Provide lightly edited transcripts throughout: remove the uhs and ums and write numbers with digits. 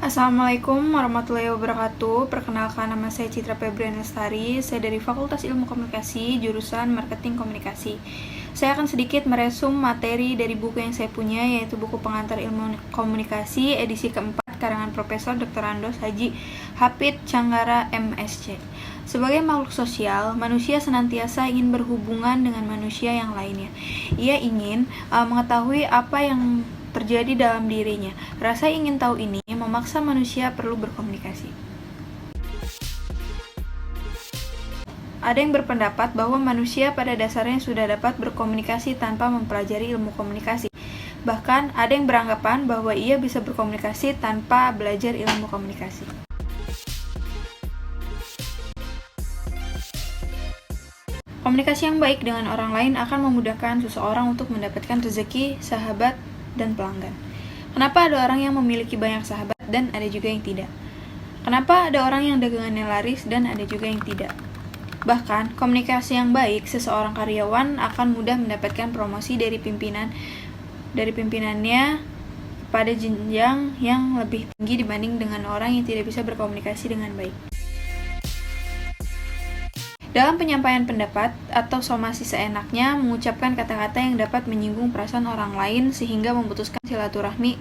Assalamualaikum warahmatullahi wabarakatuh. Perkenalkan, nama saya Citra Febriana Lestari. Saya dari Fakultas Ilmu Komunikasi, jurusan Marketing Komunikasi. Saya akan sedikit meresum materi dari buku yang saya punya, yaitu buku Pengantar Ilmu Komunikasi edisi keempat karangan Profesor Dr. Andos Haji Hafidz Canggara MSc. Sebagai makhluk sosial, manusia senantiasa ingin berhubungan dengan manusia yang lainnya. Ia ingin mengetahui apa yang terjadi dalam dirinya. Rasa ingin tahu ini memaksa manusia perlu berkomunikasi. Ada yang berpendapat bahwa manusia pada dasarnya sudah dapat berkomunikasi tanpa mempelajari ilmu komunikasi. Bahkan ada yang beranggapan bahwa ia bisa berkomunikasi tanpa belajar ilmu komunikasi. Komunikasi yang baik dengan orang lain akan memudahkan seseorang untuk mendapatkan rezeki, sahabat, dan pelanggan. Kenapa ada orang yang memiliki banyak sahabat dan ada juga yang tidak? Kenapa ada orang yang dagangannya laris dan ada juga yang tidak? Bahkan, komunikasi yang baik, seseorang karyawan akan mudah mendapatkan promosi dari pimpinannya pada jenjang yang lebih tinggi dibanding dengan orang yang tidak bisa berkomunikasi dengan baik. Dalam penyampaian pendapat atau somasi seenaknya mengucapkan kata-kata yang dapat menyinggung perasaan orang lain sehingga memutuskan silaturahmi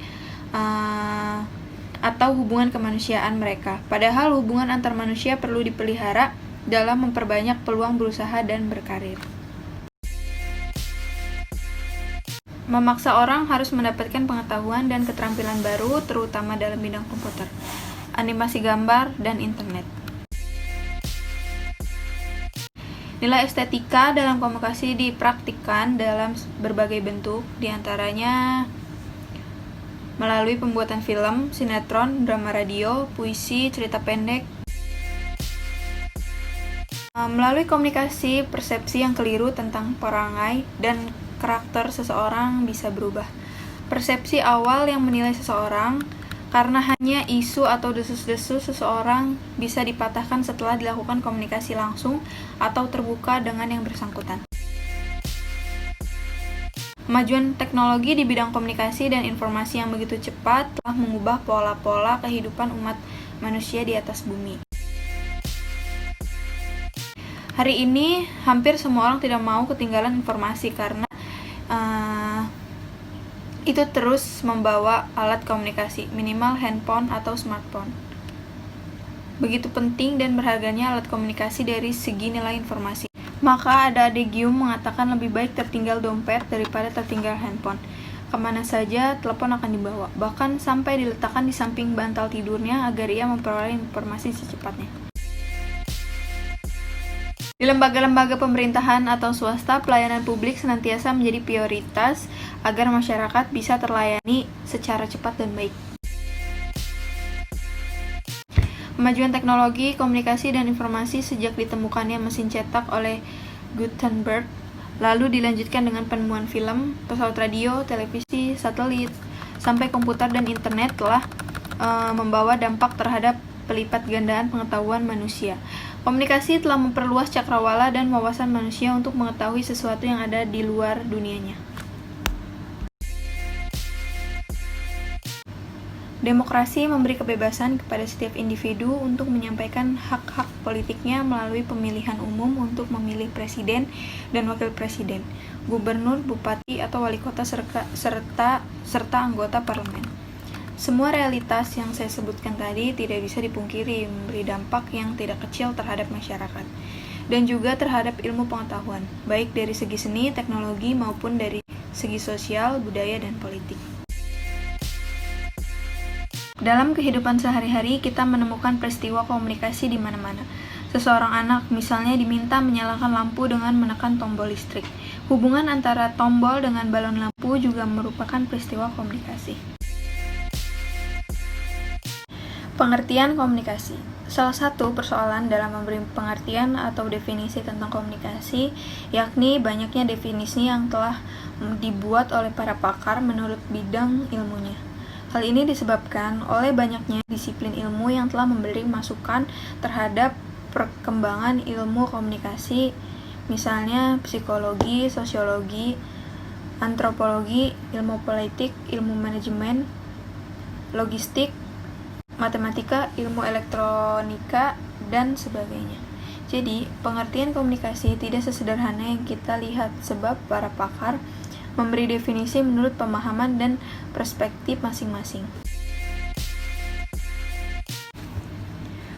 atau hubungan kemanusiaan mereka. Padahal hubungan antar manusia perlu dipelihara dalam memperbanyak peluang berusaha dan berkarir. Memaksa orang harus mendapatkan pengetahuan dan keterampilan baru, terutama dalam bidang komputer, animasi gambar, dan internet. Nilai estetika dalam komunikasi dipraktikkan dalam berbagai bentuk, diantaranya melalui pembuatan film, sinetron, drama radio, puisi, cerita pendek. Melalui komunikasi, persepsi yang keliru tentang perangai dan karakter seseorang bisa berubah. Persepsi awal yang menilai seseorang karena hanya isu atau desus-desus seseorang bisa dipatahkan setelah dilakukan komunikasi langsung atau terbuka dengan yang bersangkutan. Kemajuan teknologi di bidang komunikasi dan informasi yang begitu cepat telah mengubah pola-pola kehidupan umat manusia di atas bumi. Hari ini, hampir semua orang tidak mau ketinggalan informasi karena itu terus membawa alat komunikasi, minimal handphone atau smartphone. Begitu penting dan berharganya alat komunikasi dari segi nilai informasi. Maka ada adagium mengatakan lebih baik tertinggal dompet daripada tertinggal handphone. Kemana saja telepon akan dibawa, bahkan sampai diletakkan di samping bantal tidurnya agar ia memperoleh informasi secepatnya. Di lembaga-lembaga pemerintahan atau swasta, pelayanan publik senantiasa menjadi prioritas agar masyarakat bisa terlayani secara cepat dan baik. Kemajuan teknologi, komunikasi, dan informasi sejak ditemukannya mesin cetak oleh Gutenberg, lalu dilanjutkan dengan penemuan film, pesawat radio, televisi, satelit, sampai komputer dan internet telah membawa dampak terhadap pelipat gandaan pengetahuan manusia. Komunikasi telah memperluas cakrawala dan wawasan manusia untuk mengetahui sesuatu yang ada di luar dunianya. Demokrasi memberi kebebasan kepada setiap individu untuk menyampaikan hak-hak politiknya melalui pemilihan umum untuk memilih presiden dan wakil presiden, gubernur, bupati, atau wali kota serta anggota parlemen. Semua realitas yang saya sebutkan tadi tidak bisa dipungkiri memberi dampak yang tidak kecil terhadap masyarakat dan juga terhadap ilmu pengetahuan, baik dari segi seni, teknologi, maupun dari segi sosial, budaya, dan politik. Dalam kehidupan sehari-hari, kita menemukan peristiwa komunikasi di mana-mana. Seseorang anak misalnya diminta menyalakan lampu dengan menekan tombol listrik. Hubungan antara tombol dengan balon lampu juga merupakan peristiwa komunikasi. Pengertian komunikasi. Salah satu persoalan dalam memberi pengertian atau definisi tentang komunikasi, yakni banyaknya definisi yang telah dibuat oleh para pakar menurut bidang ilmunya. Hal ini disebabkan oleh banyaknya disiplin ilmu yang telah memberi masukan terhadap perkembangan ilmu komunikasi, misalnya psikologi, sosiologi, antropologi, ilmu politik, ilmu manajemen, logistik, matematika, ilmu elektronika, dan sebagainya. Jadi, pengertian komunikasi tidak sesederhana yang kita lihat sebab para pakar memberi definisi menurut pemahaman dan perspektif masing-masing.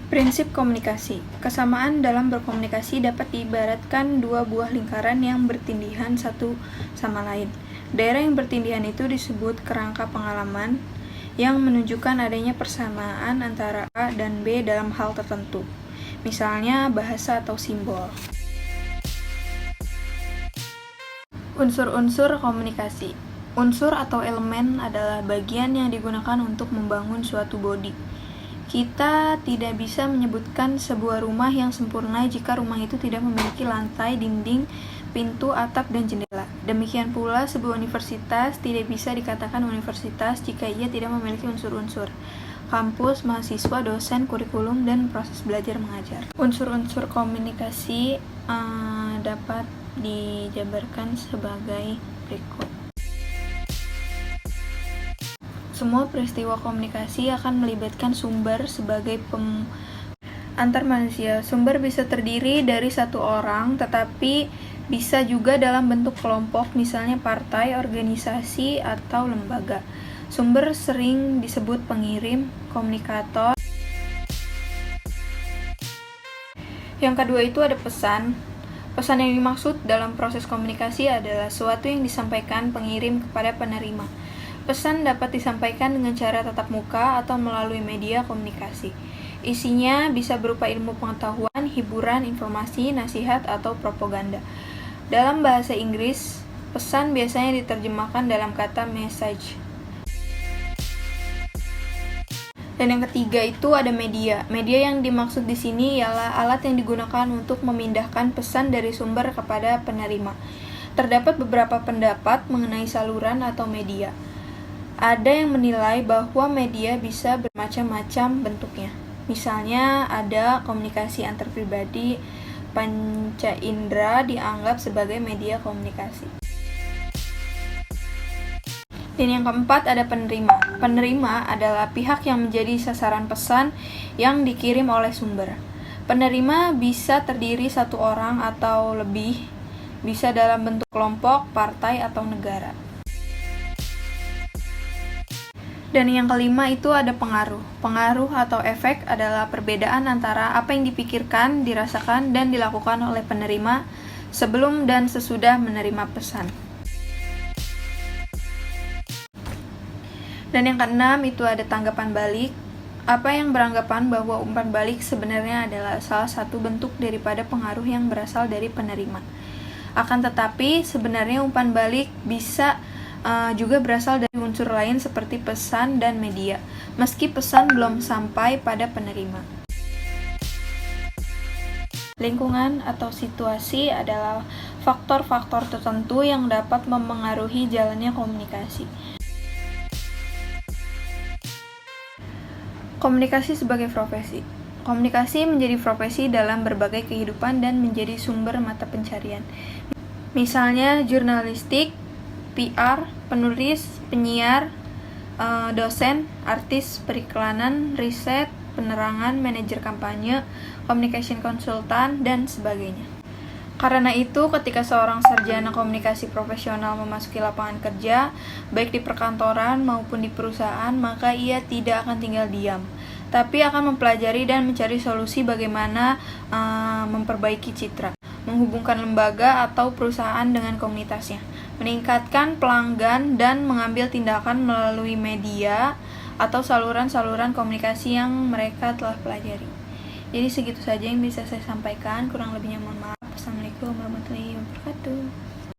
Prinsip komunikasi. Kesamaan dalam berkomunikasi dapat diibaratkan dua buah lingkaran yang bertindihan satu sama lain. Daerah yang bertindihan itu disebut kerangka pengalaman yang menunjukkan adanya persamaan antara A dan B dalam hal tertentu. Misalnya bahasa atau simbol. Unsur-unsur komunikasi. Unsur atau elemen adalah bagian yang digunakan untuk membangun suatu bodi. Kita tidak bisa menyebutkan sebuah rumah yang sempurna jika rumah itu tidak memiliki lantai, dinding, pintu, atap, dan jendela. Demikian pula sebuah universitas tidak bisa dikatakan universitas jika ia tidak memiliki unsur-unsur kampus, mahasiswa, dosen, kurikulum, dan proses belajar mengajar. Unsur-unsur komunikasi dapat dijabarkan sebagai berikut. Semua peristiwa komunikasi akan melibatkan sumber sebagai antar manusia. Sumber bisa terdiri dari satu orang, tetapi bisa juga dalam bentuk kelompok, misalnya partai, organisasi, atau lembaga. Sumber sering disebut pengirim, komunikator. Yang kedua itu ada pesan. Pesan yang dimaksud dalam proses komunikasi adalah sesuatu yang disampaikan pengirim kepada penerima. Pesan dapat disampaikan dengan cara tatap muka atau melalui media komunikasi. Isinya bisa berupa ilmu pengetahuan, hiburan, informasi, nasihat, atau propaganda. Dalam bahasa Inggris, pesan biasanya diterjemahkan dalam kata message. Dan yang ketiga itu ada media. Media yang dimaksud di sini ialah alat yang digunakan untuk memindahkan pesan dari sumber kepada penerima. Terdapat beberapa pendapat mengenai saluran atau media. Ada yang menilai bahwa media bisa bermacam-macam bentuknya. Misalnya ada komunikasi antar pribadi, panca indera dianggap sebagai media komunikasi. Dan yang keempat ada penerima. Penerima adalah pihak yang menjadi sasaran pesan yang dikirim oleh sumber. Penerima bisa terdiri satu orang atau lebih, bisa dalam bentuk kelompok, partai, atau negara. Dan yang kelima itu ada pengaruh. Pengaruh atau efek adalah perbedaan antara apa yang dipikirkan, dirasakan, dan dilakukan oleh penerima sebelum dan sesudah menerima pesan. Dan yang keenam itu ada tanggapan balik. Apa yang beranggapan bahwa umpan balik sebenarnya adalah salah satu bentuk daripada pengaruh yang berasal dari penerima. Akan tetapi sebenarnya umpan balik bisa juga berasal dari unsur lain seperti pesan dan media, meski pesan belum sampai pada penerima. Lingkungan atau situasi adalah faktor-faktor tertentu yang dapat memengaruhi jalannya komunikasi. Komunikasi sebagai profesi. Komunikasi menjadi profesi dalam berbagai kehidupan dan menjadi sumber mata pencarian. Misalnya jurnalistik, PR, penulis, penyiar, dosen, artis, periklanan, riset, penerangan, manajer kampanye, communication konsultan, dan sebagainya. Karena itu, ketika seorang sarjana komunikasi profesional memasuki lapangan kerja, baik di perkantoran maupun di perusahaan, maka ia tidak akan tinggal diam, tapi akan mempelajari dan mencari solusi bagaimana memperbaiki citra, menghubungkan lembaga atau perusahaan dengan komunitasnya, meningkatkan pelanggan, dan mengambil tindakan melalui media atau saluran-saluran komunikasi yang mereka telah pelajari. Jadi segitu saja yang bisa saya sampaikan, kurang lebihnya mohon maaf. Assalamualaikum warahmatullahi wabarakatuh.